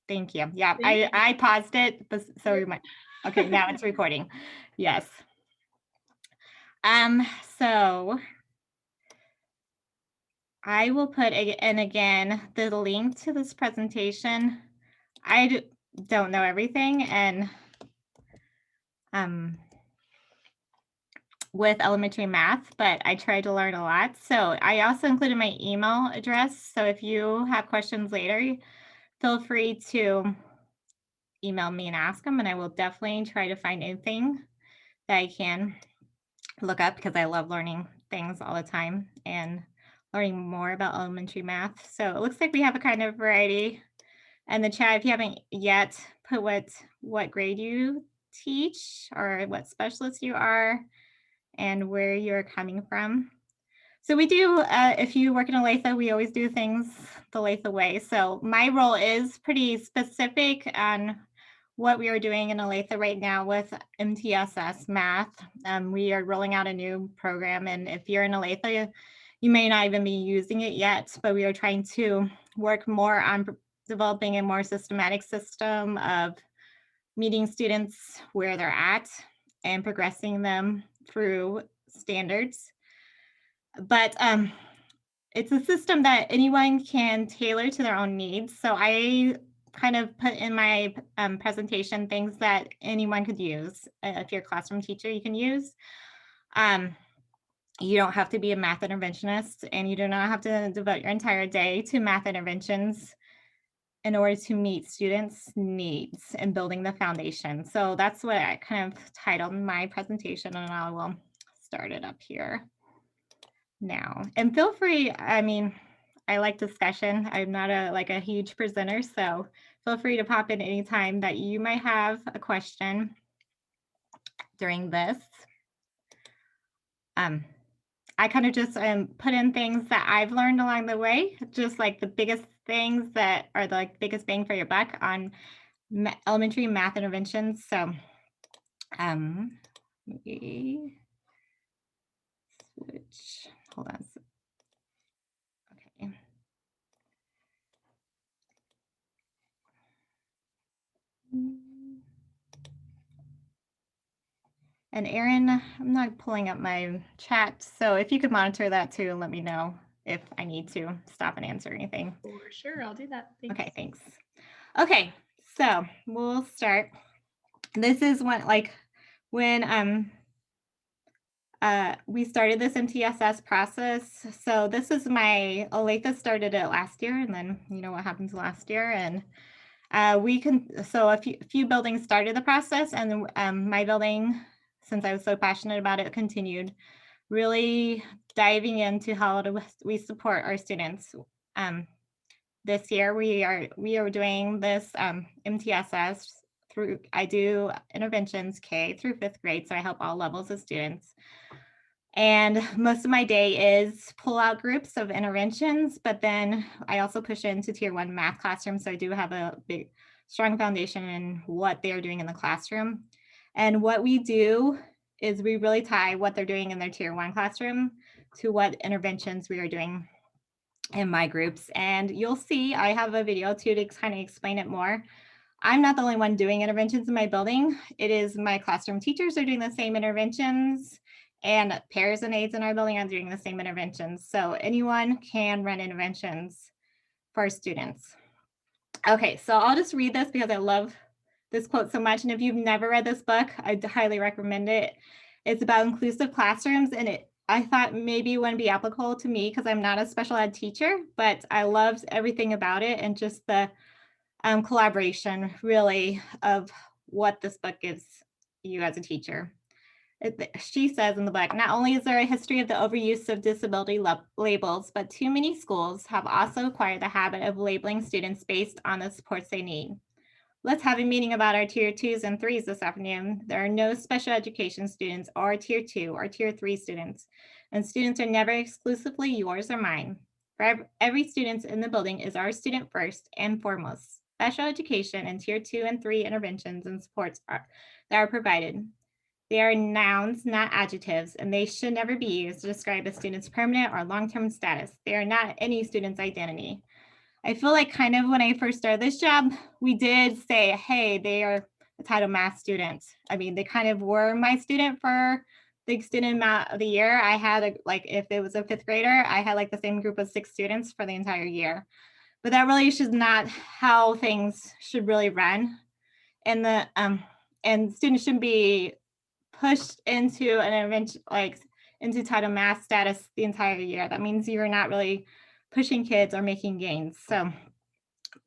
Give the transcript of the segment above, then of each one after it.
Thank you. Yeah, Thank you. I paused it, but so Yeah. you might. Okay, now it's recording. Yes. So I will put in again the link to this presentation. Don't know everything, and um, with elementary math, but I try to learn a lot. So I also included my email address. So if you have questions later, feel free to email me and ask them, and I will definitely try to find anything that I can look up because I love learning things all the time and learning more about elementary math. So it looks like we have a kind of variety. And the chat, if you haven't yet put what grade you teach or what specialist you are and where you're coming from. So we do, if you work in Olathe, we always do things the Olathe way. So my role is pretty specific on what we are doing in Olathe right now with MTSS math. We are rolling out a new program, and if you're in Olathe, you may not even be using it yet, but we are trying to work more on developing a more systematic system of meeting students where they're at and progressing them through standards. But it's a system that anyone can tailor to their own needs. So I kind of put in my presentation things that anyone could use. If you're a classroom teacher, you can use. Um, you don't have to be a math interventionist, and you do not have to devote your entire day to math interventions in order to meet students' needs and building the foundation. So that's what I kind of titled my presentation, and I will start it up here now. And feel free, I mean, I like discussion. I'm not a huge presenter, so feel free to pop in anytime that you might have a question during this. I kind of just put in things that I've learned along the way, just like the biggest things that are the biggest bang for your buck on elementary math interventions. So maybe switch, hold on. Okay. And Erin, I'm not pulling up my chat, so if you could monitor that too and let me know if I need to stop and answer anything. For sure, I'll do that. Thanks. Okay, thanks. Okay, so we'll start. This is when we started this MTSS process. So this is my Olathe started it last year, and then you know what happened last year, and a few buildings started the process, and my building, since I was so passionate about it, continued really diving into how do we support our students. This year we are doing this MTSS through, I do interventions K through 5th grade, so I help all levels of students. And most of my day is pull out groups of interventions, but then I also push into tier 1 math classroom. So I do have a big, strong foundation in what they're doing in the classroom. And what we do is we really tie what they're doing in their tier 1 classroom to what interventions we are doing in my groups. And you'll see I have a video too to kind of explain it more. I'm not the only one doing interventions in my building. It is my classroom teachers are doing the same interventions, and pairs and aides in our building are doing the same interventions. So anyone can run interventions for students. Okay, so I'll just read this because I love this quote so much. And if you've never read this book, I highly recommend it. It's about inclusive classrooms, and I thought maybe it wouldn't be applicable to me because I'm not a special ed teacher, but I loved everything about it and just the collaboration really of what this book gives you as a teacher. She says in the book, not only is there a history of the overuse of disability labels, but too many schools have also acquired the habit of labeling students based on the supports they need. Let's have a meeting about our tier 2s and 3s this afternoon. There are no special education students or tier 2 or tier 3 students, and students are never exclusively yours or mine. For every student in the building is our student first and foremost. Special education and tier 2 and 3 interventions and supports that are provided. They are nouns, not adjectives, and they should never be used to describe a student's permanent or long-term status. They are not any student's identity. I feel like kind of when I first started this job, we did say, hey, they are a Title Math student. I mean, they kind of were my student for the student amount of the year. I had like, if it was a fifth grader, I had like the same group of 6 students for the entire year. But that really is not how things should really run. And and students shouldn't be pushed into an intervention, like into Title Math status the entire year. That means you're not really pushing kids or making gains. So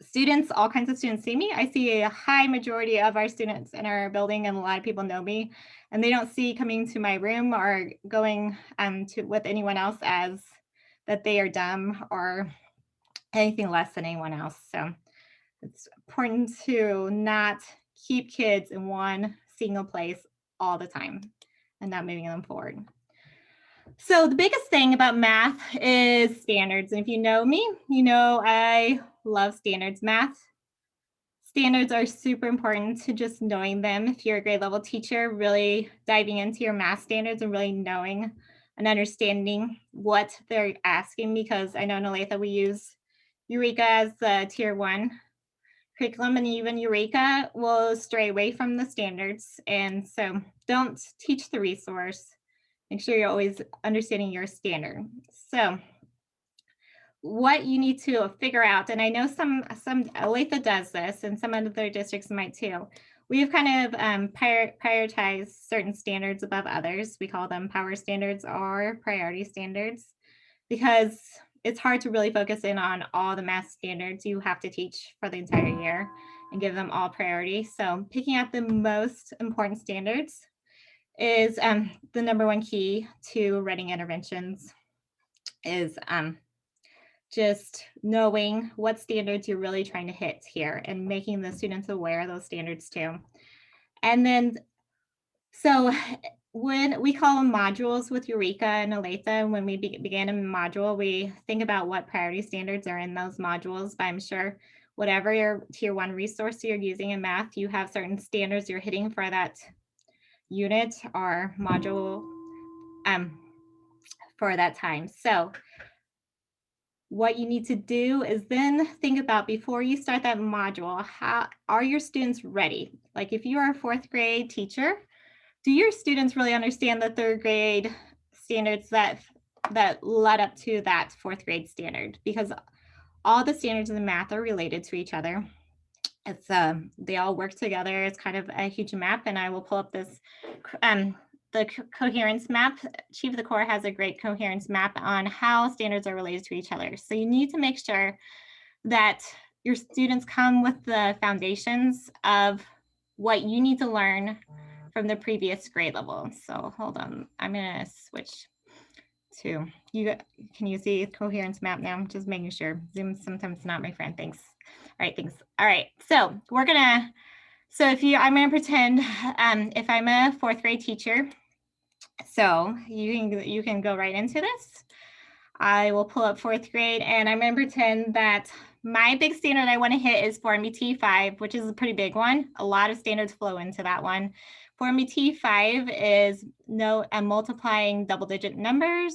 students, all kinds of students see me. I see a high majority of our students in our building, and a lot of people know me, and they don't see coming to my room or going to with anyone else as that they are dumb or anything less than anyone else. So it's important to not keep kids in one single place all the time and not moving them forward. So the biggest thing about math is standards. And if you know me, you know I love standards math. Standards are super important to just knowing them. If you're a grade level teacher, really diving into your math standards and really knowing and understanding what they're asking, because I know in Olathe we use Eureka as the tier 1 curriculum, and even Eureka will stray away from the standards. And so don't teach the resource. Make sure you're always understanding your standard. So what you need to figure out, and I know some Olathe does this, and some other districts might too. We've kind of prioritized certain standards above others. We call them power standards or priority standards, because it's hard to really focus in on all the math standards you have to teach for the entire year and give them all priority. So picking out the most important standards is the number one key to running interventions, is just knowing what standards you're really trying to hit here and making the students aware of those standards too. And then, so when we call them modules with Eureka and Olathe, when we began a module, we think about what priority standards are in those modules. But I'm sure whatever your tier 1 resource you're using in math, you have certain standards you're hitting for that unit or module for that time. So what you need to do is then think about, before you start that module, how are your students ready? Like if you are a 4th grade teacher, do your students really understand the 3rd grade standards that led up to that 4th grade standard? Because all the standards in the math are related to each other. It's they all work together. It's kind of a huge map, and I will pull up this the coherence map. Chief of the Corps has a great coherence map on how standards are related to each other. So you need to make sure that your students come with the foundations of what you need to learn from the previous grade level. So hold on, I'm gonna switch to, can you see coherence map now? Just making sure. Zoom sometimes not my friend. Thanks. All right, thanks. All right, so we're gonna, I'm gonna pretend if I'm a 4th grade teacher, so you can go right into this. I will pull up 4th grade, and I'm gonna pretend that my big standard I wanna hit is Form T5, which is a pretty big one. A lot of standards flow into that one. Form T5 is multiplying double-digit numbers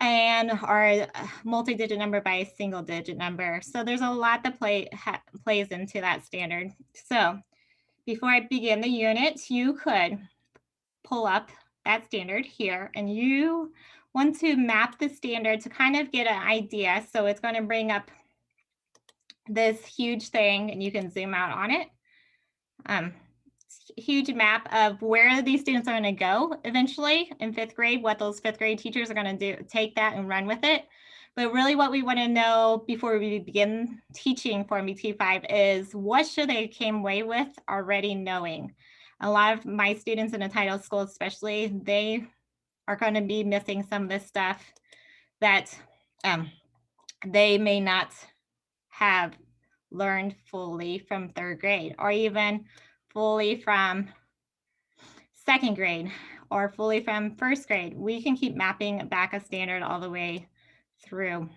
and or multi-digit number by a single-digit number. So there's a lot that plays into that standard. So before I begin the unit, you could pull up that standard here, and you want to map the standard to kind of get an idea. So it's going to bring up this huge thing, and you can zoom out on it. Huge map of where these students are going to go eventually in 5th grade, what those 5th grade teachers are going to do, take that and run with it. But really what we want to know before we begin teaching Form T5 is, what should they came away with already knowing? A lot of my students in a title school especially, they are going to be missing some of this stuff that they may not have learned fully from 3rd grade, or even fully from 2nd grade, or fully from 1st grade. We can keep mapping back a standard all the way through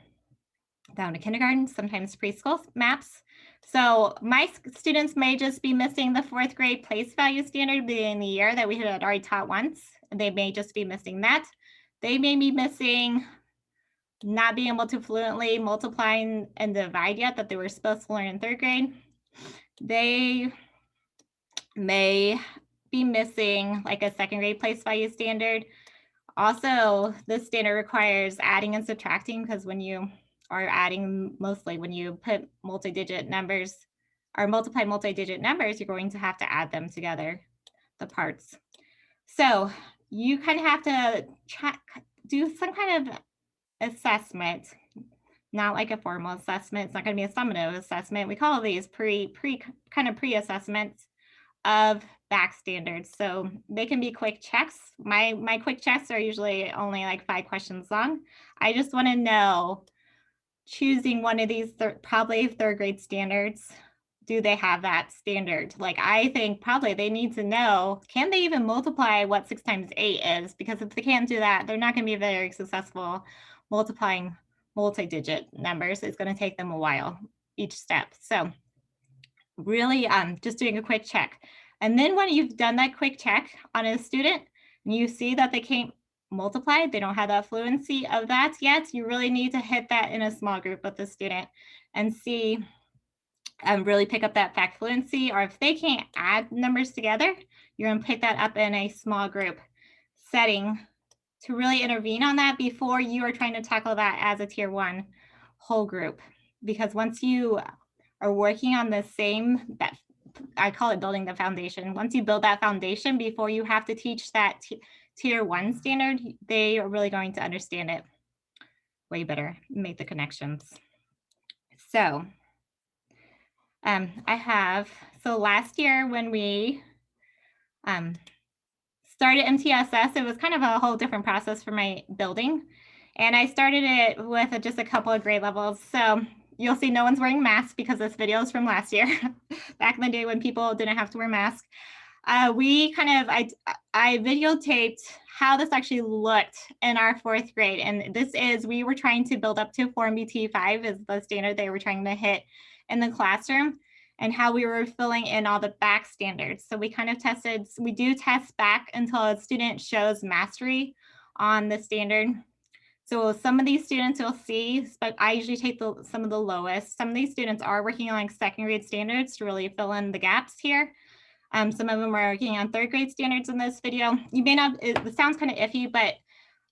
down to kindergarten, sometimes preschool maps. So my students may just be missing the 4th grade place value standard beginning of the year that we had already taught once. They may just be missing that. They may be missing not being able to fluently multiply and divide yet that they were supposed to learn in 3rd grade. They may be missing like a 2nd grade place value standard. Also, this standard requires adding and subtracting, because when you are adding, mostly when you put multi-digit numbers or multiply multi-digit numbers, you're going to have to add them together, the parts. So you kind of have to do some kind of assessment, not like a formal assessment. It's not going to be a summative assessment. We call these pre-assessments of back standards. So they can be quick checks. My quick checks are usually only like 5 questions long. I just want to know, choosing one of these probably 3rd grade standards, do they have that standard? Like, I think probably they need to know, can they even multiply what 6 times 8 is? Because if they can't do that, they're not going to be very successful multiplying multi-digit numbers. It's going to take them a while each step. So really just doing a quick check. And then when you've done that quick check on a student and you see that they can't multiply, they don't have that fluency of that yet, you really need to hit that in a small group with the student and see, really pick up that fact fluency. Or if they can't add numbers together, you're going to pick that up in a small group setting to really intervene on that before you are trying to tackle that as a tier 1 whole group. Because once you are working on the same, that I call it building the foundation. Once you build that foundation, before you have to teach that tier 1 standard, they are really going to understand it way better, make the connections. So so last year when we started MTSS, it was kind of a whole different process for my building. And I started it with just a couple of grade levels. So you'll see no one's wearing masks because this video is from last year, back in the day when people didn't have to wear masks. I videotaped how this actually looked in our 4th grade. And we were trying to build up to 4MBT5 is the standard they were trying to hit in the classroom, and how we were filling in all the back standards. So we kind of we do test back until a student shows mastery on the standard. So some of these students you'll see, but I usually take some of the lowest. Some of these students are working on like 2nd grade standards to really fill in the gaps here. Some of them are working on 3rd grade standards in this video. You may not, it sounds kind of iffy, but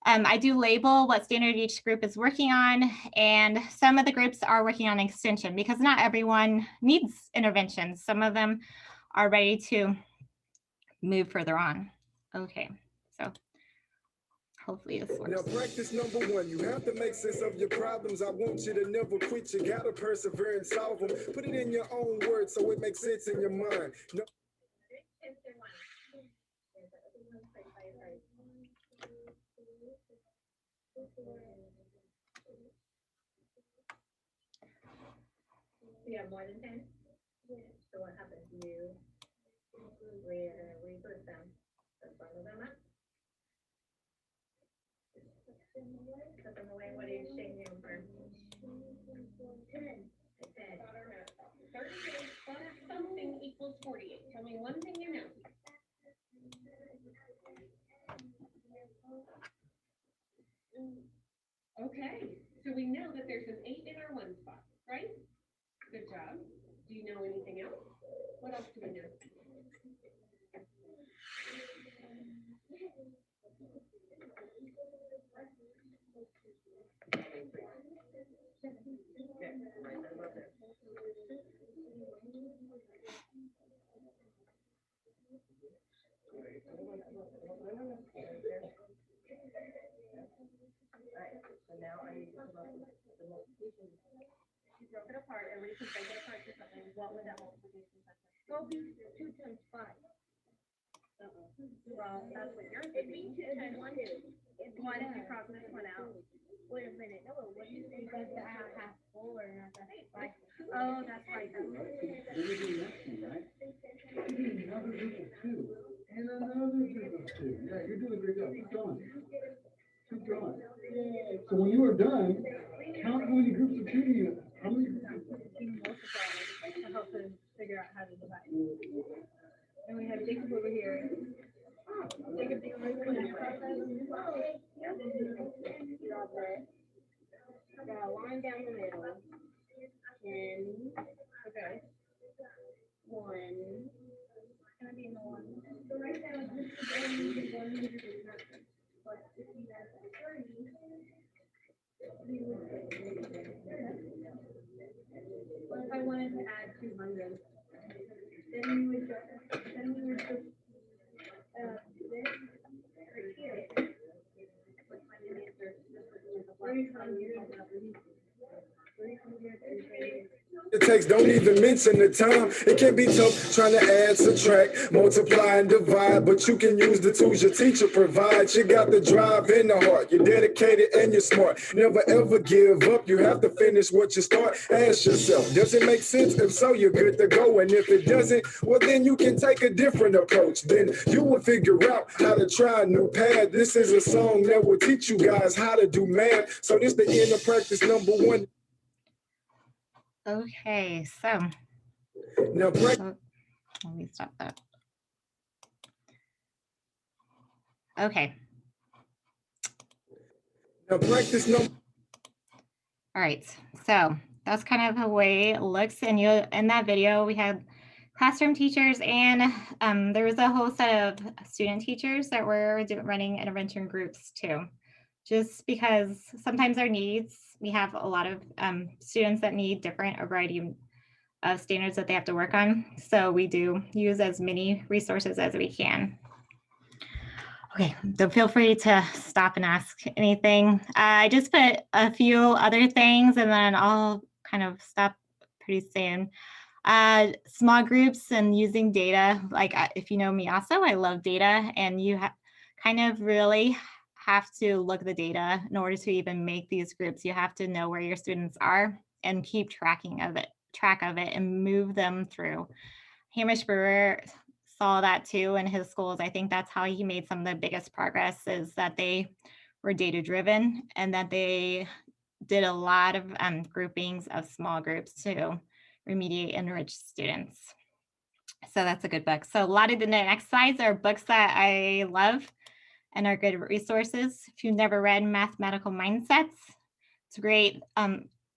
I do label what standard each group is working on, and some of the groups are working on extension because not everyone needs interventions. Some of them are ready to move further on. Okay, so hopefully this works. Now practice number 1, you have to make sense of your problems. I want you to never quit, you gotta persevere and solve them. Put it in your own words so it makes sense in your mind. No. You have more than 10? So what happens? You put them, bundle them up. Put them away. What are you shaking them for? 10. 38 plus something equals 48. Tell me one thing you know. Okay, so we know that there's an 8 in our 1 spot, right? Good job. Do you know anything else? What else do we know? So now I need to come up with the multiplication. You broke it apart, and we can break it apart to something. What would that multiplication factor? Well, be 2 times 5. Well, that's what you're thinking. It'd be 2 times 1. Why did you cross this one out? Wait a minute. No, what do you think? Because I have 4 and I got 5. Oh, that's right. You're doing next one, right? Another group of 2. And another group of 2. Yeah, you're doing a great job. Keep going. Keep going. So when you are done, count how many groups of 2 you have. How many groups of 2? To help them figure out how to divide. And we have Jacob over here. Jacob, do you want to put in the process? Yeah. got a line down the middle. 10. Okay. 1. Can I be in the 1? So right now, this is only 100 is nothing. But if you have 30, we would. What if I wanted to add 200? Then we would just, this right here. 300. It takes, don't even mention the time. It can be tough trying to add, subtract, multiply, and divide, but you can use the tools your teacher provides. You got the drive in the heart. You're dedicated and you're smart. Never ever give up. You have to finish what you start. Ask yourself, does it make sense? If so, you're good to go. And if it doesn't, well, then you can take a different approach. Then you will figure out how to try a new path. This is a song that will teach you guys how to do math. So this the end of practice number 1. Okay, so Now, let me stop that. Okay. Now practice number. All right, so that's kind of the way it looks. And you, in that video, we had classroom teachers, and there was a whole set of student teachers that were running intervention groups too. Just because sometimes our needs, we have a lot of students that need a variety of standards that they have to work on. So we do use as many resources as we can. Okay, so feel free to stop and ask anything. I just put a few other things and then I'll kind of stop pretty soon. Small groups and using data, like if you know me also, I love data, and you kind of really have to look at the data in order to even make these groups. You have to know where your students are and keep track of it and move them through. Hamish Brewer saw that too in his schools. I think that's how he made some of the biggest progress, is that they were data driven and that they did a lot of groupings of small groups to remediate enriched students. So that's a good book. So a lot of the next slides are books that I love and are good resources. If you've never read Mathematical Mindsets, it's a great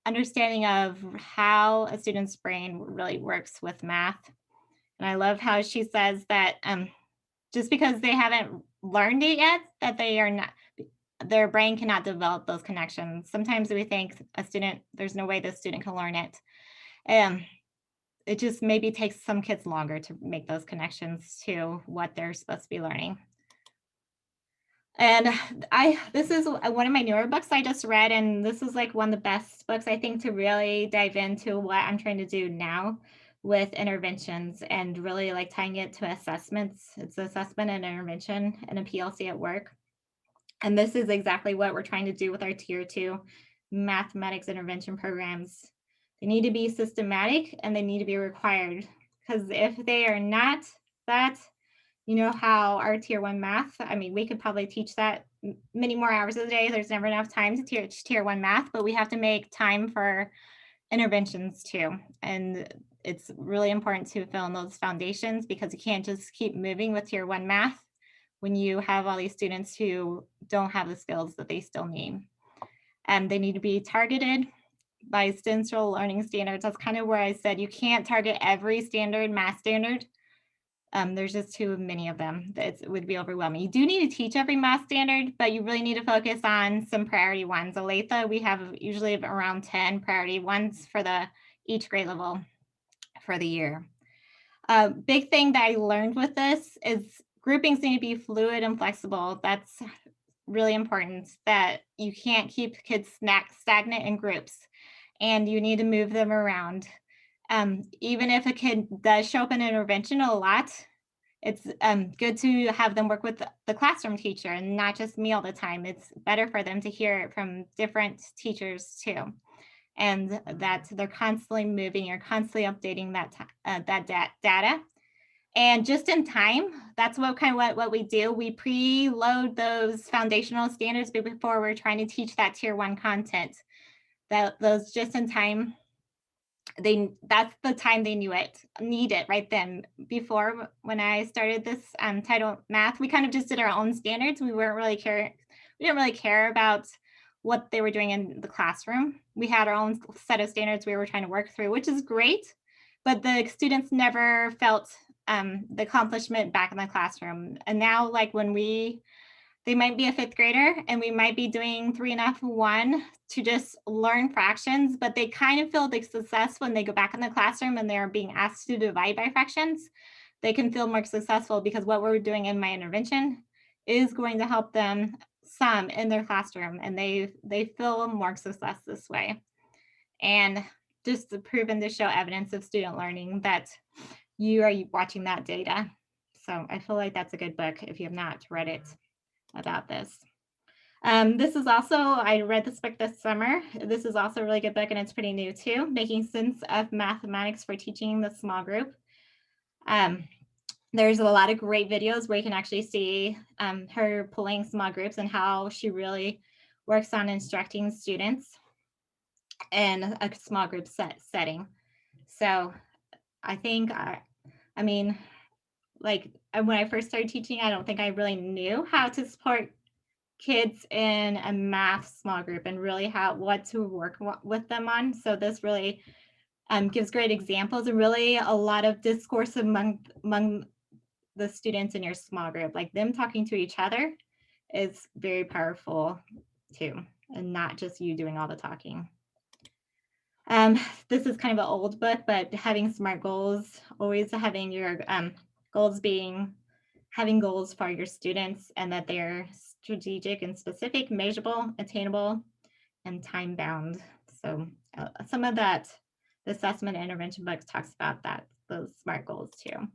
understanding of how a student's brain really works with math. And I love how she says that just because they haven't learned it yet, that their brain cannot develop those connections. Sometimes we think there's no way the student can learn it. It just maybe takes some kids longer to make those connections to what they're supposed to be learning. And this is one of my newer books I just read, and this is like one of the best books I think to really dive into what I'm trying to do now with interventions and really like tying it to assessments. It's assessment and intervention and a PLC at work. And this is exactly what we're trying to do with our Tier 2 mathematics intervention programs. They need to be systematic and they need to be required, because if they are not that, you know how our Tier 1 math, I mean, we could probably teach that many more hours a day. There's never enough time to teach Tier 1 math, but we have to make time for interventions too. And it's really important to fill in those foundations, because you can't just keep moving with Tier 1 math when you have all these students who don't have the skills that they still need. And they need to be targeted by central learning standards. That's kind of where I said you can't target every standard, math standard. There's just too many of them. It would be overwhelming. You do need to teach every math standard, but you really need to focus on some priority ones. Olathe, we have usually around 10 priority ones for each grade level for the year. Big thing that I learned with this is groupings need to be fluid and flexible. That's really important, that you can't keep kids stagnant in groups, and you need to move them around. Even if a kid does show up in intervention a lot, it's good to have them work with the classroom teacher and not just me all the time. It's better for them to hear it from different teachers too. And that they're constantly moving, you're constantly updating that data. And just in time, that's what we do. We preload those foundational standards before we're trying to teach that Tier 1 content. Those just in time, that's the time they need it right then. Before, when I started this title math, we kind of just did our own standards. We didn't really care about what they were doing in the classroom. We had our own set of standards we were trying to work through, which is great, but the students never felt the accomplishment back in the classroom. And now, like when they might be a fifth grader and we might be doing 3 and F1 to just learn fractions, but they kind of feel the success when they go back in the classroom and they're being asked to divide by fractions. They can feel more successful because what we're doing in my intervention is going to help them some in their classroom, and they feel more success this way. And just proven to show evidence of student learning that you are watching that data. So I feel like that's a good book if you have not read it about this. This is also, I read this book this summer. This is also a really good book and it's pretty new too, Making Sense of Mathematics for Teaching the Small Group. There's a lot of great videos where you can actually see her pulling small groups and how she really works on instructing students in a small group setting. So I think, I mean, like when I first started teaching, I don't think I really knew how to support kids in a math small group and really what to work with them on. So this really gives great examples and really a lot of discourse among the students in your small group, like them talking to each other is very powerful too, and not just you doing all the talking. This is kind of an old book, but having SMART goals, always having your goals being having goals for your students and that they're strategic and specific, measurable, attainable, and time bound. So some of that, the assessment intervention books talks about that, those SMART goals too.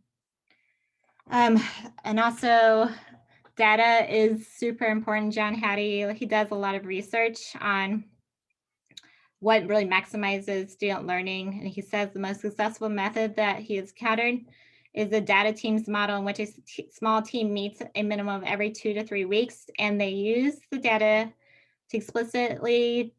And also data is super important. John Hattie, he does a lot of research on what really maximizes student learning. And he says the most successful method that he has encountered is the data teams model, in which a small team meets a minimum of every 2 to 3 weeks. And they use the data to explicitly,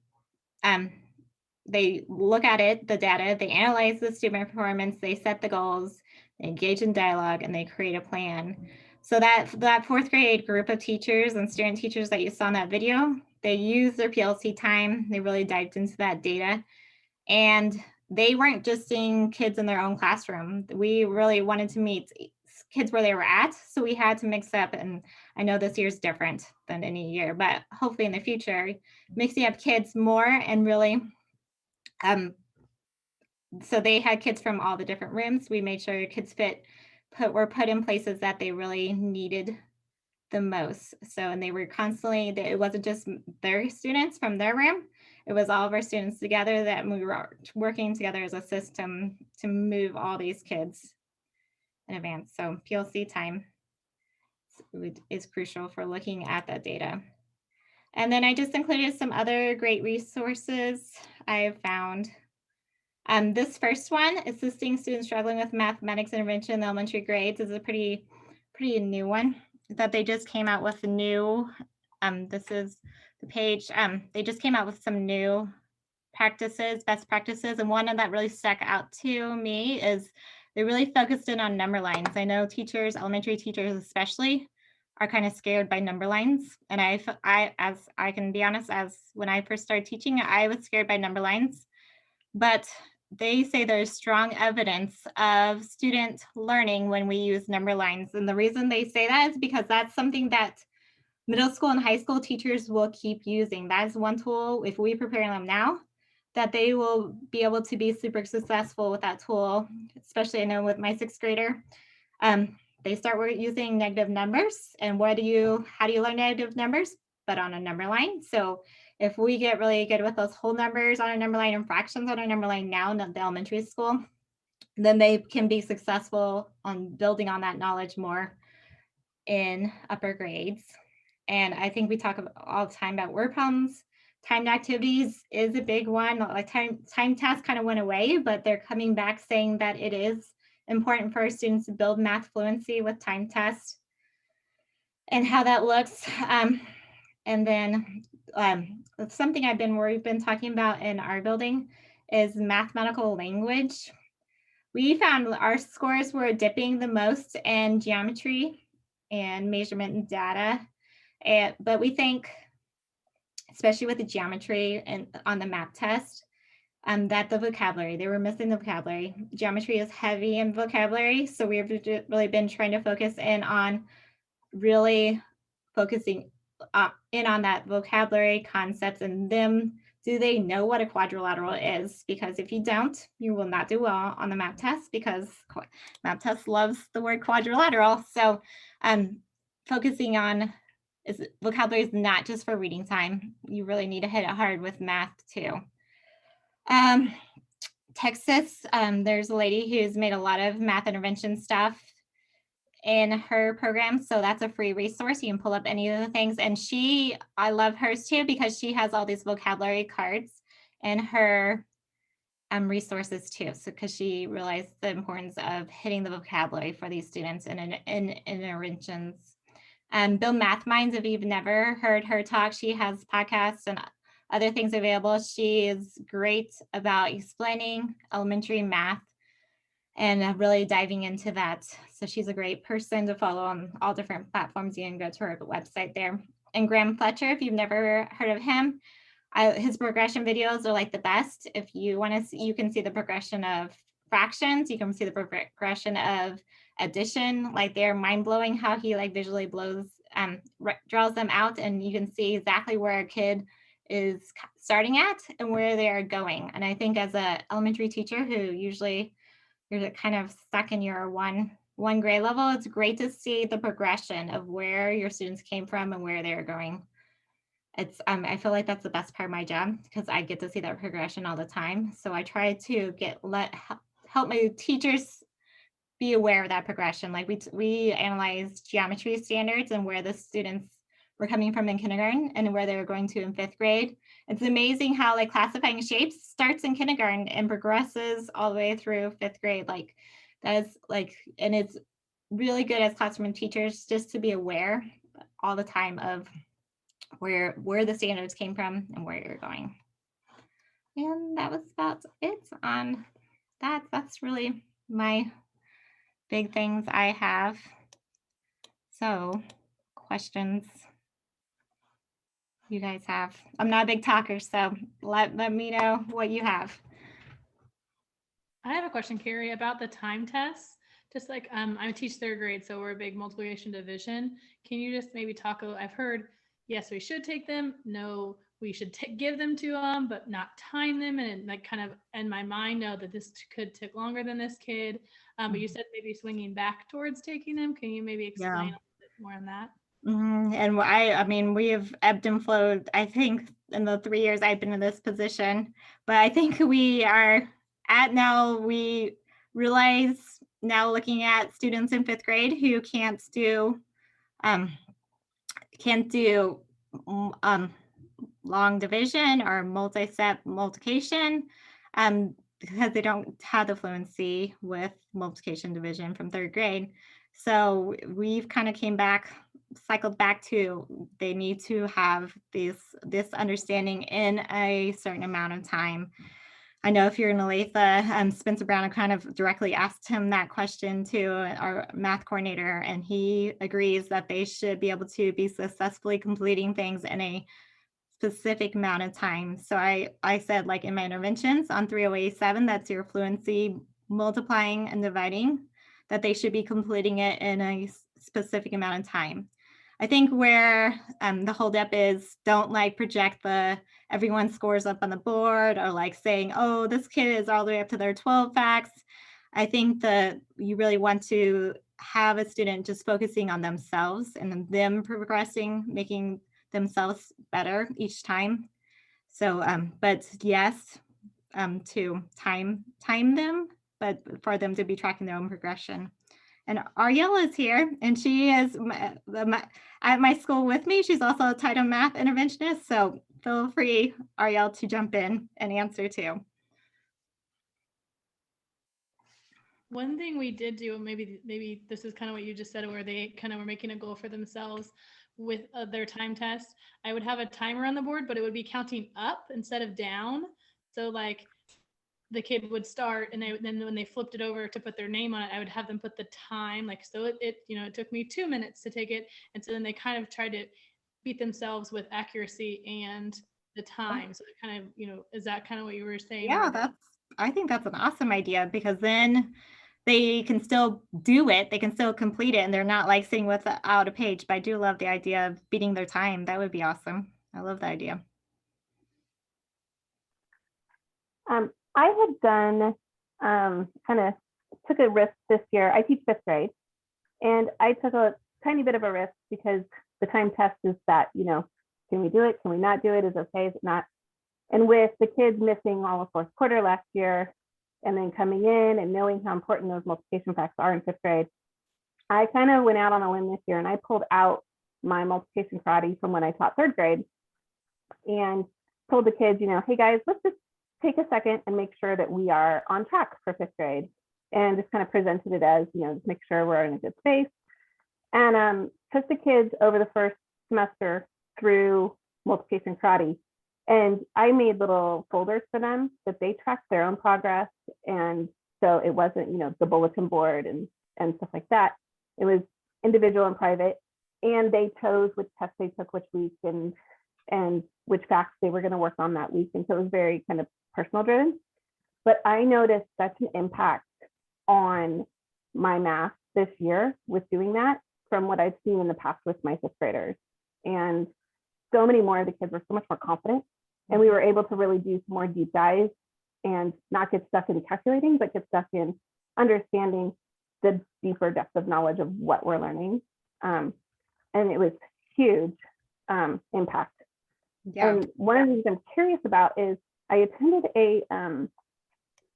they look at it, the data, they analyze the student performance, they set the goals, they engage in dialogue, and they create a plan. So that fourth grade group of teachers and student teachers that you saw in that video, they used their PLC time. They really dived into that data. And they weren't just seeing kids in their own classroom. We really wanted to meet kids where they were at. So we had to mix up. And I know this year's different than any year, but hopefully in the future, mixing up kids more and really, so they had kids from all the different rooms. We made sure kids were put in places that they really needed the most. So, and they were constantly, it wasn't just their students from their room, it was all of our students together that we were working together as a system to move all these kids in advance. So PLC time is crucial for looking at that data. And then I just included some other great resources I have found. This first one, Assisting Students Struggling with Mathematics Intervention in the Elementary Grades, is a pretty new one that they just came out with a new, this is the page, they just came out with some new practices, best practices, and one that really stuck out to me is they really focused in on number lines. I know teachers, elementary teachers especially, are kind of scared by number lines. And as I can be honest, as when I first started teaching, I was scared by number lines. But they say there's strong evidence of student learning when we use number lines. And the reason they say that is because that's something that middle school and high school teachers will keep using. That is one tool, if we prepare them now, that they will be able to be super successful with that tool, especially I know with my 6th grader. They start using negative numbers. And how do you learn negative numbers? But on a number line. So if we get really good with those whole numbers on a number line and fractions on a number line now in the elementary school, then they can be successful on building on that knowledge more in upper grades. And I think we talk all the time about word problems. Timed activities is a big one. Like time tasks kind of went away, but they're coming back saying that it is important for our students to build math fluency with time tests and how that looks. And then something we've been talking about in our building is mathematical language. We found our scores were dipping the most in geometry and measurement and data. But we think especially with the geometry and on the math test, that the vocabulary, they were missing the vocabulary. Geometry is heavy in vocabulary, so we've really been trying to focus in on really focusing in on that vocabulary concepts and them. Do they know what a quadrilateral is? Because if you don't, you will not do well on the math test, because math test loves the word quadrilateral. So focusing on vocabulary is not just for reading time. You really need to hit it hard with math too. Texas, there's a lady who's made a lot of math intervention stuff in her program. So that's a free resource. You can pull up any of the things. And I love hers too, because she has all these vocabulary cards in her resources too. So because she realized the importance of hitting the vocabulary for these students in interventions. Build Math Minds, if you've never heard her talk, she has podcasts and other things available. She is great about explaining elementary math and really diving into that. So she's a great person to follow on all different platforms. You can go to her website there. And Graham Fletcher, if you've never heard of him, his progression videos are like the best. If you want to see, you can see the progression of fractions. You can see the progression of addition. Like, they're mind-blowing how he like visually draws them out, and you can see exactly where a kid is starting at and where they are going. And I think as an elementary teacher who usually you're kind of stuck in your one grade level, it's great to see the progression of where your students came from and where they're going. It's I feel like that's the best part of my job, because I get to see that progression all the time. So I try to help my teachers be aware of that progression. Like we analyze geometry standards and where the students were coming from in kindergarten and where they were going to in 5th grade. It's amazing how like classifying shapes starts in kindergarten and progresses all the way through 5th grade. Like that's like, and it's really good as classroom teachers just to be aware all the time of where the standards came from and where you're going. And that was about it on that. That's really my big things I have. So questions you guys have? I'm not a big talker, so let me know what you have. I have a question, Carrie, about the time tests. Just like I teach 3rd grade, so we're a big multiplication division. Can you just maybe talk I've heard, yes, we should take them. No, we should give them to them, but not time them. And like kind of in my mind, know that this could take longer than this kid. But you said maybe swinging back towards taking them. Can you maybe explain a little bit more on that? And I mean, we have ebbed and flowed, I think, in the 3 years I've been in this position, but I think we are at now, we realize now, looking at students in 5th grade who can't do long division or multi-step multiplication, because they don't have the fluency with multiplication division from 3rd grade. So we've kind of cycled back to, they need to have this understanding in a certain amount of time. I know if you're in Olathe, Spencer Brown, I kind of directly asked him that question to our math coordinator, and he agrees that they should be able to be successfully completing things in a specific amount of time. So I said, like in my interventions on 308.7, that's your fluency multiplying and dividing, that they should be completing it in a specific amount of time. I think where the holdup is, don't like project everyone scores up on the board, or like saying, oh, this kid is all the way up to their 12 facts. I think that you really want to have a student just focusing on themselves and them progressing, making themselves better each time. So, but yes, to time them, but for them to be tracking their own progression. And Ariel is here, and she is at my school with me. She's also a title math interventionist, so feel free, Ariel, to jump in and answer too. One thing we did do, maybe this is kind of what you just said, where they kind of were making a goal for themselves with their time test. I would have a timer on the board, but it would be counting up instead of down. So like the kid would start, and then when they flipped it over to put their name on it, I would have them put the time, like, so it took me 2 minutes to take it. And so then they kind of tried to beat themselves with accuracy and the time. So it kind of, is that kind of what you were saying? Yeah, I think that's an awesome idea, because then they can still do it. They can still complete it, and they're not like sitting without a page. But I do love the idea of beating their time. That would be awesome. I love the idea. I had done kind of took a risk this year. I teach 5th grade, and I took a tiny bit of a risk because the time test is that, can we do it? Can we not do it? Is it okay? Is it not? And with the kids missing all of 4th quarter last year, and then coming in and knowing how important those multiplication facts are in 5th grade, I kind of went out on a limb this year and I pulled out my multiplication karate from when I taught 3rd grade and told the kids, hey guys, let's just take a second and make sure that we are on track for 5th grade, and just kind of presented it as, just make sure we're in a good space. And took the kids over the first semester through multiplication karate. And I made little folders for them that they tracked their own progress. And so it wasn't, the bulletin board and stuff like that. It was individual and private. And they chose which test they took which week and which facts they were going to work on that week. And so it was very kind of personal driven. But I noticed such an impact on my math this year with doing that from what I've seen in the past with my 5th graders. And so many more of the kids were so much more confident. And we were able to really do some more deep dives and not get stuck in calculating, but get stuck in understanding the deeper depth of knowledge of what we're learning. And it was huge impact. Yeah. And one of the things I'm curious about is I attended a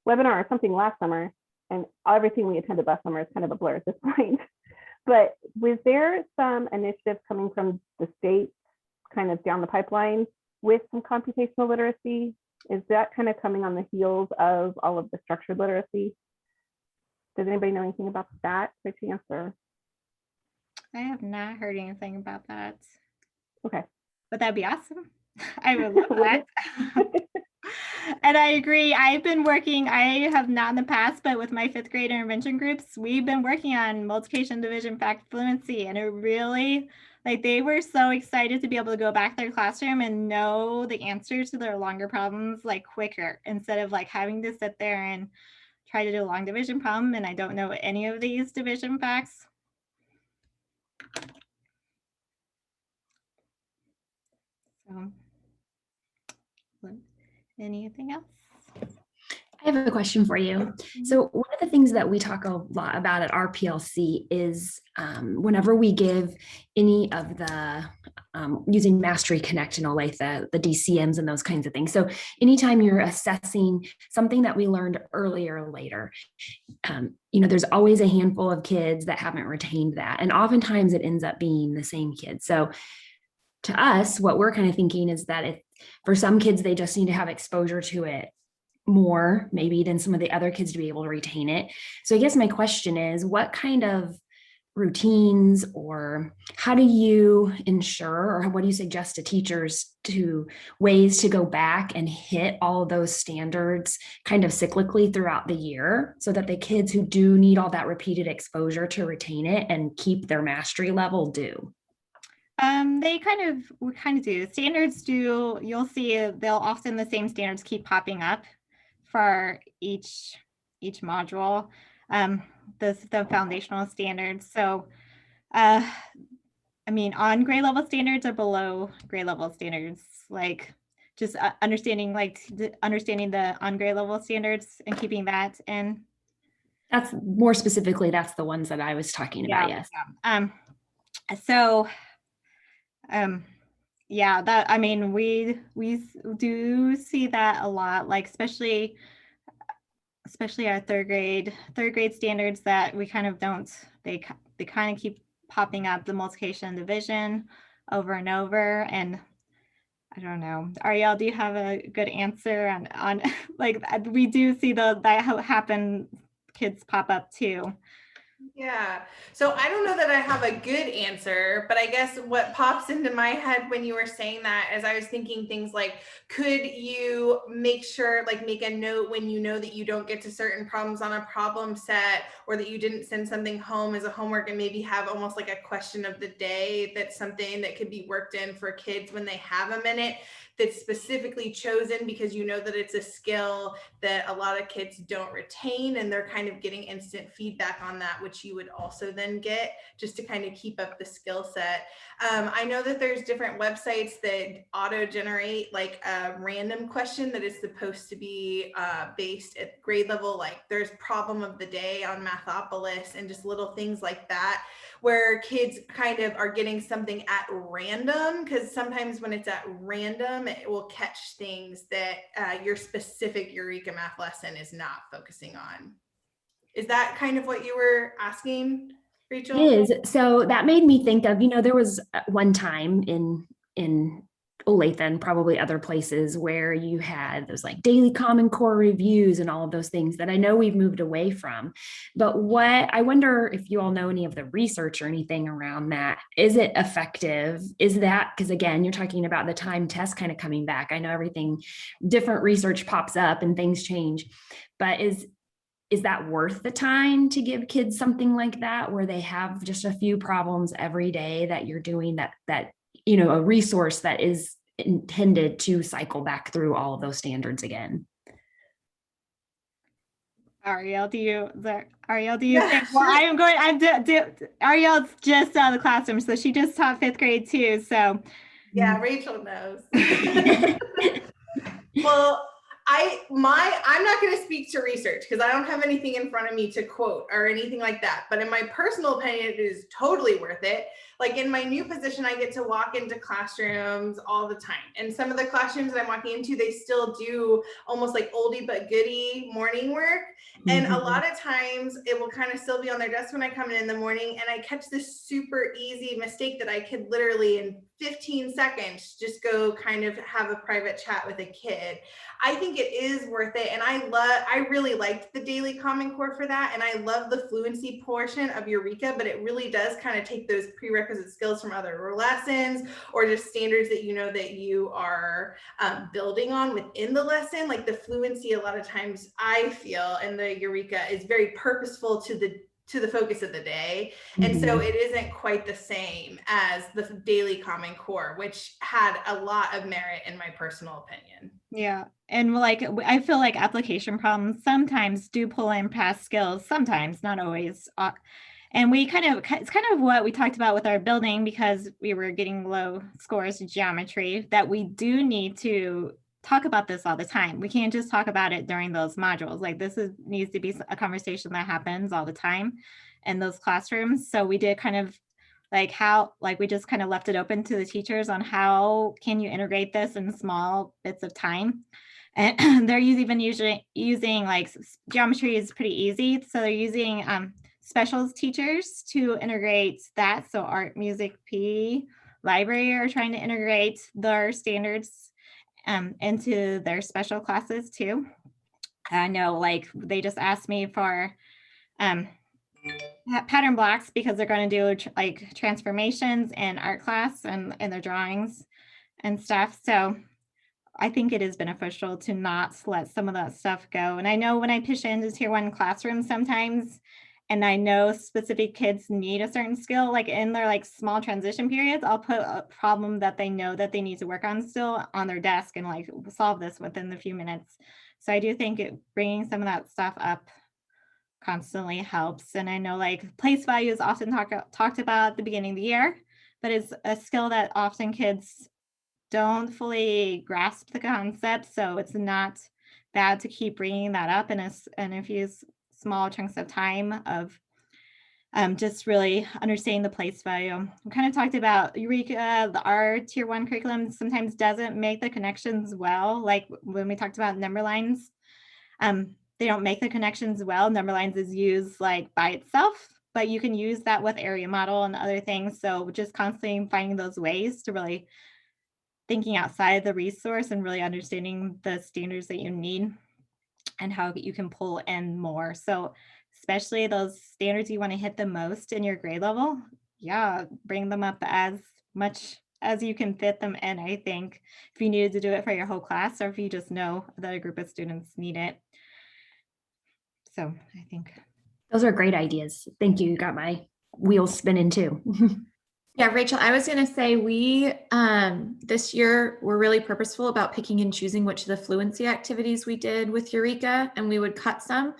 webinar or something last summer, and everything we attended last summer is kind of a blur at this point. But was there some initiative coming from the state kind of down the pipeline with some computational literacy? Is that kind of coming on the heels of all of the structured literacy? Does anybody know anything about that by chance? Or? I have not heard anything about that. Okay. But that'd be awesome. I would love that. And I agree. I have not in the past, but with my 5th grade intervention groups, we've been working on multiplication, division, fact fluency, and it really, they were so excited to be able to go back to their classroom and know the answers to their longer problems quicker, instead of having to sit there and try to do a long division problem. And I don't know any of these division facts. So, anything else? I have a question for you. So one of the things that we talk a lot about at our PLC is whenever we give any of the using Mastery Connect and all the DCMs and those kinds of things. So anytime you're assessing something that we learned earlier or later, there's always a handful of kids that haven't retained that. And oftentimes it ends up being the same kids. So to us, what we're kind of thinking is that if for some kids, they just need to have exposure to it more maybe than some of the other kids to be able to retain it. So I guess my question is, what kind of routines, or how do you ensure, or what do you suggest to teachers to ways to go back and hit all of those standards kind of cyclically throughout the year, so that the kids who do need all that repeated exposure to retain it and keep their mastery level do? We kind of do. Standards do, you'll see they'll often the same standards keep popping up for each module, the foundational standards. So, on grade level standards or below grade level standards, just understanding the on grade level standards and keeping that in. That's more specifically, that's the ones that I was talking about. Yes. We do see that a lot, especially our third grade standards that we kind of don't, they kind of keep popping up, the multiplication and division over and over. And I don't know, Ariel, do you have a good answer on we do see that happen, kids pop up too. Yeah. So I don't know that I have a good answer, but I guess what pops into my head when you were saying that is I was thinking things like, could you make sure, like make a note when you know that you don't get to certain problems on a problem set, or that you didn't send something home as a homework, and maybe have almost like a question of the day that's something that could be worked in for kids when they have a minute, that's specifically chosen because you know that it's a skill that a lot of kids don't retain, and they're kind of getting instant feedback on that, which you would also then get just to kind of keep up the skill set. I know that there's different websites that auto generate like a random question that is supposed to be based at grade level. Like there's problem of the day on Mathopolis and just little things like that, where kids kind of are getting something at random, because sometimes when it's at random, it will catch things that your specific Eureka math lesson is not focusing on. Is that kind of what you were asking, Rachel? It is. So that made me think of, there was one time in Olathe and probably other places where you had those like daily Common Core reviews and all of those things that I know we've moved away from. But what I wonder if you all know any of the research or anything around that. Is it effective? Is that, because again, you're talking about the time test kind of coming back. I know everything, different research pops up and things change, but is that worth the time to give kids something like that, where they have just a few problems every day that you're doing that a resource that is intended to cycle back through all of those standards again? Ariel, do you Yeah, think? Well, sure. Ariel's just out of the classroom, so she just taught 5th grade too. So Yeah, Rachel knows. Well, I'm not going to speak to research because I don't have anything in front of me to quote or anything like that. But in my personal opinion, it is totally worth it. Like in my new position, I get to walk into classrooms all the time. And some of the classrooms that I'm walking into, they still do almost like oldie but goodie morning work. And a lot of times it will kind of still be on their desk when I come in the morning, and I catch this super easy mistake that I could literally in 15 seconds just go kind of have a private chat with a kid. I think it is worth it. And I really liked the daily Common Core for that. And I love the fluency portion of Eureka, but it really does kind of take those prerequisite skills from other lessons, or just standards that you know that you are building on within the lesson. Like the fluency, a lot of times I feel, and the Eureka is very purposeful to the focus of the day. And so it isn't quite the same as the daily Common Core, which had a lot of merit in my personal opinion. yeah, and like I feel like application problems sometimes do pull in past skills, sometimes, not always. And it's kind of what we talked about with our building, because we were getting low scores in geometry, that we do need to talk about this all the time. We can't just talk about it during those modules. Like needs to be a conversation that happens all the time in those classrooms. So we did kind of we just kind of left it open to the teachers on how can you integrate this in small bits of time. And they're usually using like geometry is pretty easy. So they're using specials teachers to integrate that. So art, music, PE, library are trying to integrate their standards into their special classes too. I know like they just asked me for pattern blocks because they're going to do like transformations in art class and in their drawings and stuff. So I think it is beneficial to not let some of that stuff go. And I know when I pitch into tier 1 classrooms sometimes, and I know specific kids need a certain skill, like in their like small transition periods, I'll put a problem that they know that they need to work on still on their desk and like solve this within the few minutes. So I do think bringing some of that stuff up constantly helps. And I know like place value is often talked about at the beginning of the year, but it's a skill that often kids don't fully grasp the concept. So it's not bad to keep bringing that up in a few small chunks of time of just really understanding the place value. We kind of talked about Eureka, our tier 1 curriculum sometimes doesn't make the connections well. Like when we talked about number lines, they don't make the connections well. Number lines is used like by itself, but you can use that with area model and other things. So just constantly finding those ways to really thinking outside the resource and really understanding the standards that you need and how you can pull in more. So especially those standards you want to hit the most in your grade level. Yeah, bring them up as much as you can fit them in, I think, if you needed to do it for your whole class or if you just know that a group of students need it. So I think. Those are great ideas. Thank you. You got my wheels spinning too. Yeah, Rachel, I was going to say we this year were really purposeful about picking and choosing which of the fluency activities we did with Eureka, and we would cut some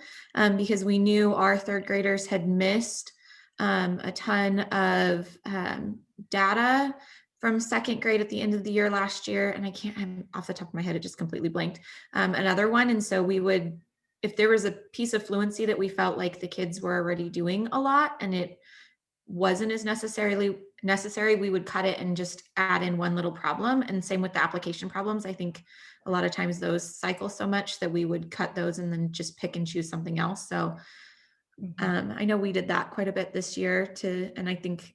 because we knew our third graders had missed a ton of data from second grade at the end of the year last year. And I'm off the top of my head, it just completely blanked. Another one. And so we would, if there was a piece of fluency that we felt like the kids were already doing a lot and it wasn't as necessarily necessary, we would cut it and just add in one little problem. And same with the application problems. I think a lot of times those cycle so much that we would cut those and then just pick and choose something else. So I know we did that quite a bit this year and I think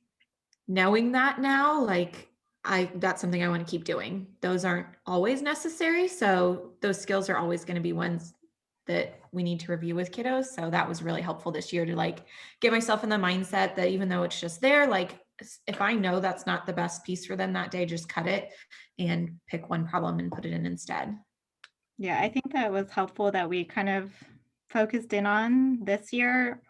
knowing that now, like that's something I want to keep doing. Those aren't always necessary. So those skills are always going to be ones that we need to review with kiddos. So that was really helpful this year to like get myself in the mindset that even though it's just there, like if I know that's not the best piece for them that day, just cut it and pick one problem and put it in instead. Yeah, I think that was helpful that we kind of focused in on this year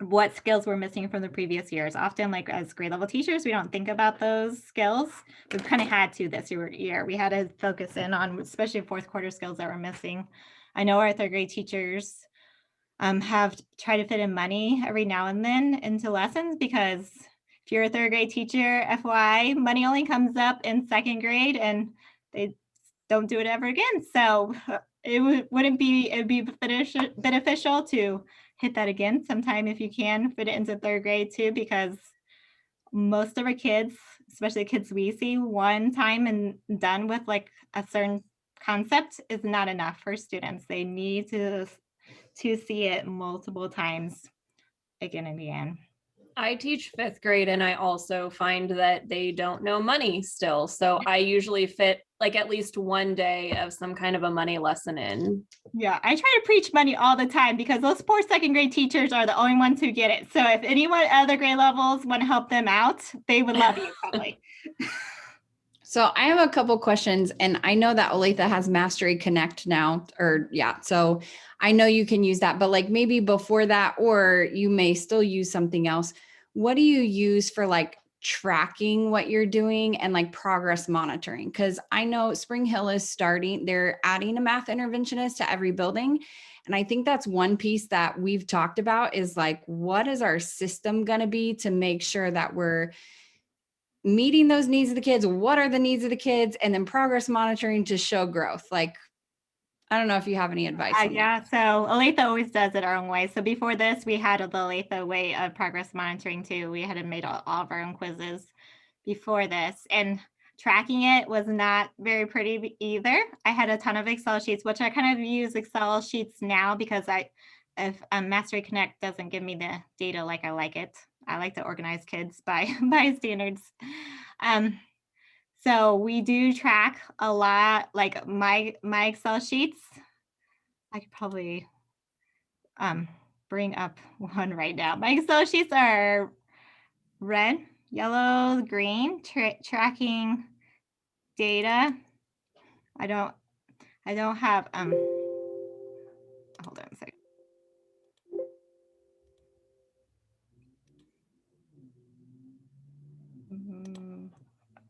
what skills we're missing from the previous years. Often, like as grade level teachers, we don't think about those skills. We've kind of had to this year. We had to focus in on especially fourth quarter skills that we're missing. I know our third grade teachers have tried to fit in money every now and then into lessons because if you're a third grade teacher, FYI, money only comes up in second grade and they don't do it ever again. So it would be beneficial to hit that again sometime if you can fit it into third grade too, because most of our kids, especially the kids we see, one time and done with like a certain concept is not enough for students. They need to see it multiple times again and again. I teach fifth grade and I also find that they don't know money still. So I usually fit like at least one day of some kind of a money lesson in. Yeah, I try to preach money all the time because those poor second grade teachers are the only ones who get it. So if anyone other grade levels want to help them out, they would love you probably. So I have a couple questions, and I know that Olathe has Mastery Connect now, so I know you can use that, but like maybe before that, or you may still use something else. What do you use for like tracking what you're doing and like progress monitoring? Because I know Spring Hill is they're adding a math interventionist to every building. And I think that's one piece that we've talked about is like, what is our system going to be to make sure that we're meeting those needs of the kids? What are the needs of the kids? And then progress monitoring to show growth. Like, I don't know if you have any advice. Yeah, so Olathe always does it our own way. So before this, we had the Olathe way of progress monitoring too. We had made all of our own quizzes before this, and tracking it was not very pretty either. I had a ton of Excel sheets, which I kind of use Excel sheets now because if Mastery Connect doesn't give me the data like I like it. I like to organize kids by standards. So we do track a lot, like my Excel sheets. I could probably bring up one right now. My Excel sheets are red, yellow, green, tracking data. I don't have, hold on a second.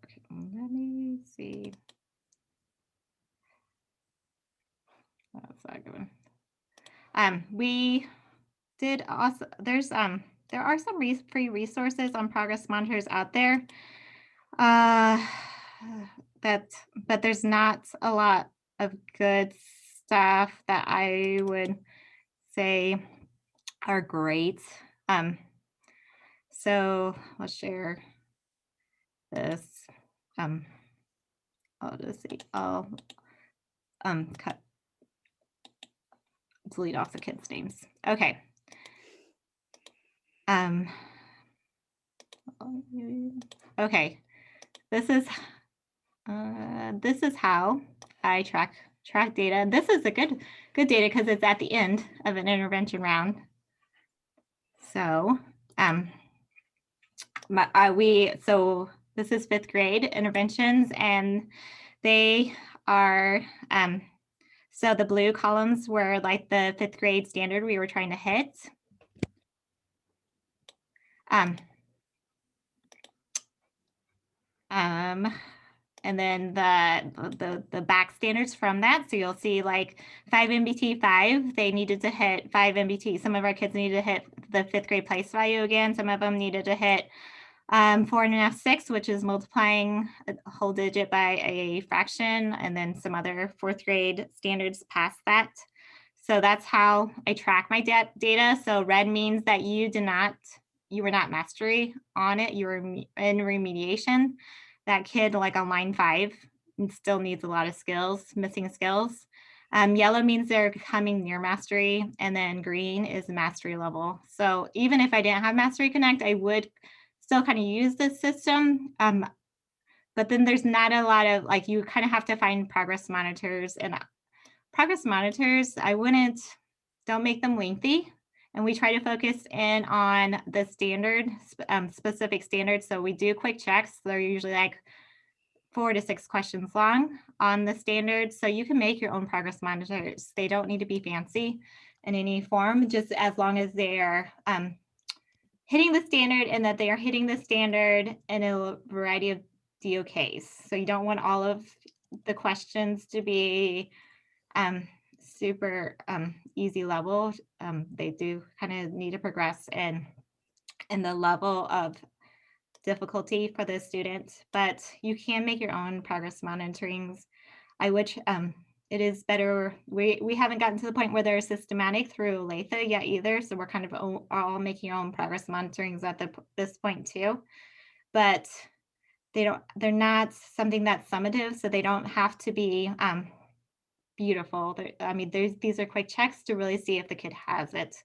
Okay, let me see. That's not good. We did also, there are some free resources on progress monitors out there. But there's not a lot of good stuff that I would say are great. So let's share this. I'll just see. I'll delete off the kids' names. Okay. Okay. This is how I track data. This is a good data because it's at the end of an intervention round. So so this is 5th grade interventions, and they are so the blue columns were like the 5th grade standard we were trying to hit. And then the back standards from that. So you'll see like 5 MBT 5, they needed to hit 5 MBT. Some of our kids needed to hit the 5th grade place value again. Some of them needed to hit 4.5, 6, which is multiplying a whole digit by a fraction, and then some other 4th grade standards past that. So that's how I track my data. So red means that you were not mastery on it, you were in remediation. That kid, like on line 5, still needs a lot of skills, missing skills. Yellow means they're coming near mastery, and then green is mastery level. So even if I didn't have Mastery Connect, I would still kind of use this system. But then there's not a lot of, like, you kind of have to find progress monitors, and progress monitors, don't make them lengthy. And we try to focus in on the specific standards. So we do quick checks. They're usually like 4 to 6 questions long on the standards. So you can make your own progress monitors. They don't need to be fancy in any form, just as long as they are hitting the standard, and that they are hitting the standard in a variety of DOKs. So you don't want all of the questions to be super easy level. They do kind of need to progress in the level of difficulty for the student, but you can make your own progress monitorings. It is better. We haven't gotten to the point where they're systematic through Latha yet either. So we're kind of all making our own progress monitorings at this point too, but they're not something that's summative. So they don't have to be beautiful. These are quick checks to really see if the kid has it.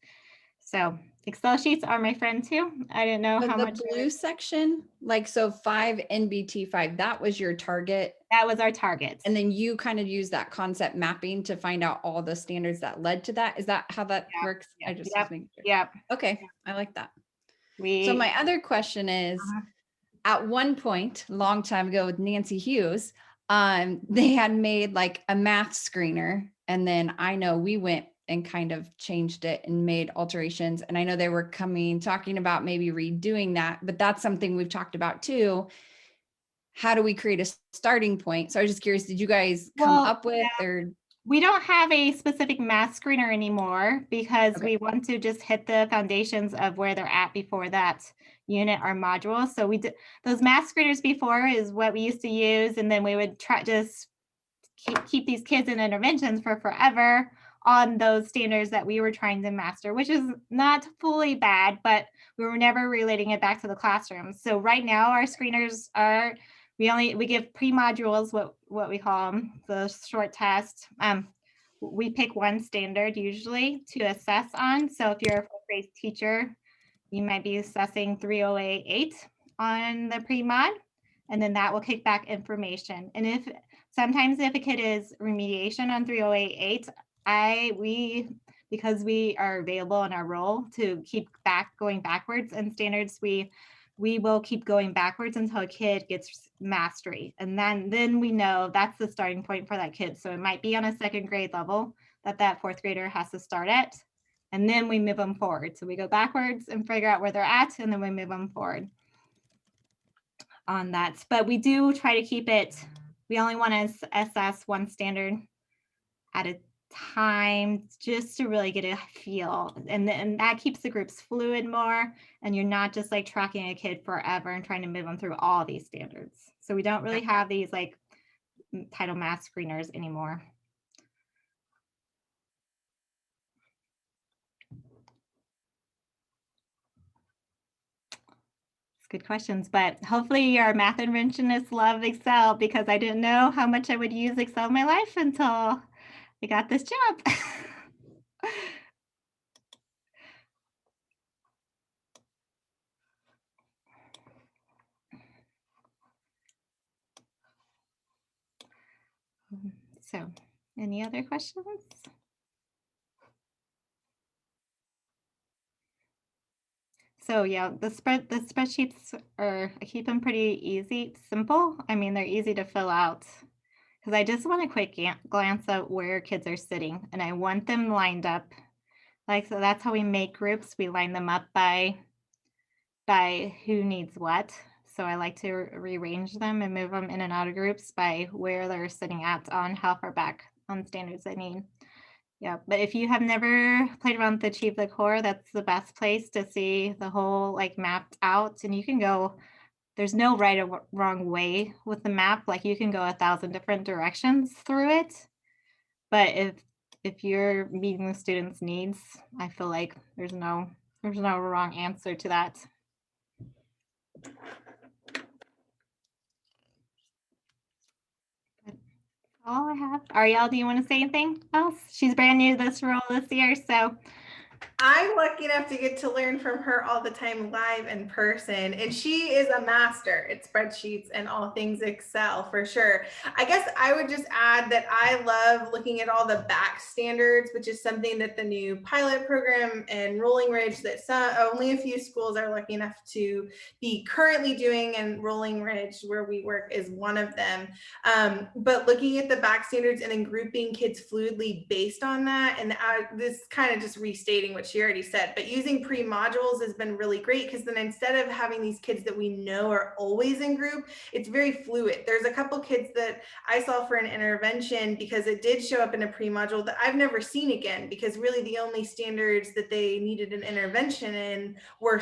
So Excel sheets are my friend too. I didn't know how much. The blue section, like, so 5 NBT 5, that was your target. That was our target. And then you kind of use that concept mapping to find out all the standards that led to that. Is that how that works? Yeah. I just Yep. was making sure. Yep. Okay, I like that. So my other question is, at one point, a long time ago with Nancy Hughes, they had made like a math screener. And then I know we went and kind of changed it and made alterations. And I know they were talking about maybe redoing that, but that's something we've talked about too. How do we create a starting point? So I was just curious, did you guys come up with, or? We don't have a specific math screener anymore because we want to just hit the foundations of where they're at before that unit or module. So we did those math screeners before is what we used to use. And then we would just keep these kids in interventions for forever on those standards that we were trying to master, which is not fully bad, but we were never relating it back to the classroom. So right now our screeners are, we give pre-modules, what we call them, the short test. We pick one standard usually to assess on. So if you're a 4th grade teacher, you might be assessing 308 on the pre-mod, and then that will kick back information. And sometimes if a kid is remediation on 308, because we are available in our role to keep going backwards in standards, we will keep going backwards until a kid gets mastery. And then we know that's the starting point for that kid. So it might be on a 2nd grade level that 4th grader has to start at, and then we move them forward. So we go backwards and figure out where they're at, and then we move them forward on that. But we do try to keep it, we only want to assess one standard at a time just to really get a feel, and that keeps the groups fluid more, and you're not just like tracking a kid forever and trying to move them through all these standards. So we don't really have these like title math screeners anymore. It's good questions, but hopefully your math interventionists love Excel, because I didn't know how much I would use Excel in my life until I got this job. So, any other questions? So yeah, the spreadsheets I keep them pretty easy, simple. I mean, they're easy to fill out because I just want a quick glance at where kids are sitting, and I want them lined up. Like, so that's how we make groups. We line them up by who needs what. So I like to rearrange them and move them in and out of groups by where they're sitting at on how far back on standards they need. Yeah, but if you have never played around with Achieve the Core, that's the best place to see the whole like mapped out. And you can go, there's no right or wrong way with the map. Like you can go 1,000 different directions through it. But if you're meeting the students' needs, I feel like there's no wrong answer to that. All I have. Ariel, do you want to say anything else? She's brand new to this role this year, so. I'm lucky enough to get to learn from her all the time live in person, and she is a master at spreadsheets and all things Excel for sure. I guess I would just add that I love looking at all the back standards, which is something that the new pilot program and Rolling Ridge that only a few schools are lucky enough to be currently doing, and Rolling Ridge where we work is one of them. But looking at the back standards and then grouping kids fluidly based on that, and this kind of just restating what she already said, but using pre-modules has been really great because then instead of having these kids that we know are always in group, it's very fluid. There's a couple kids that I saw for an intervention because it did show up in a pre-module that I've never seen again, because really the only standards that they needed an intervention in were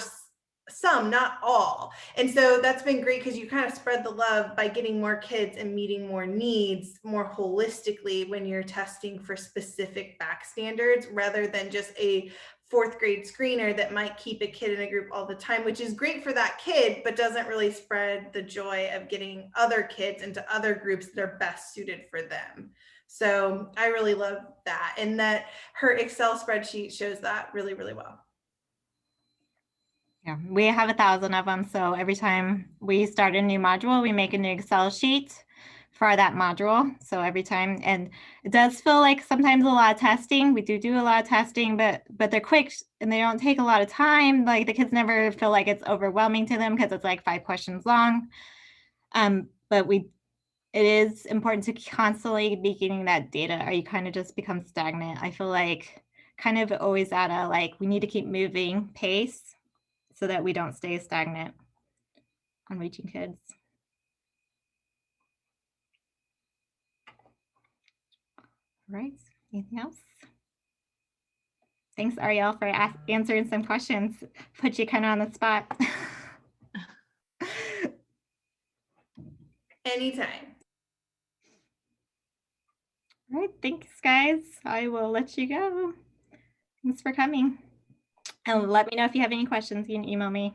some, not all. And so that's been great because you kind of spread the love by getting more kids and meeting more needs more holistically when you're testing for specific back standards, rather than just a fourth grade screener that might keep a kid in a group all the time, which is great for that kid, but doesn't really spread the joy of getting other kids into other groups that are best suited for them. So I really love that. And that her Excel spreadsheet shows that really, really well. Yeah, we have 1,000 of them. So every time we start a new module, we make a new Excel sheet for that module. So every time, and it does feel like sometimes a lot of testing. We do a lot of testing, but they're quick and they don't take a lot of time. Like the kids never feel like it's overwhelming to them because it's like 5 questions long. But it is important to constantly be getting that data, or you kind of just become stagnant. I feel like kind of always at a like we need to keep moving pace so that we don't stay stagnant on reaching kids. All right, anything else? Thanks, Ariel, for answering some questions. Put you kind of on the spot. Anytime. All right, thanks, guys. I will let you go. Thanks for coming. And let me know if you have any questions. You can email me.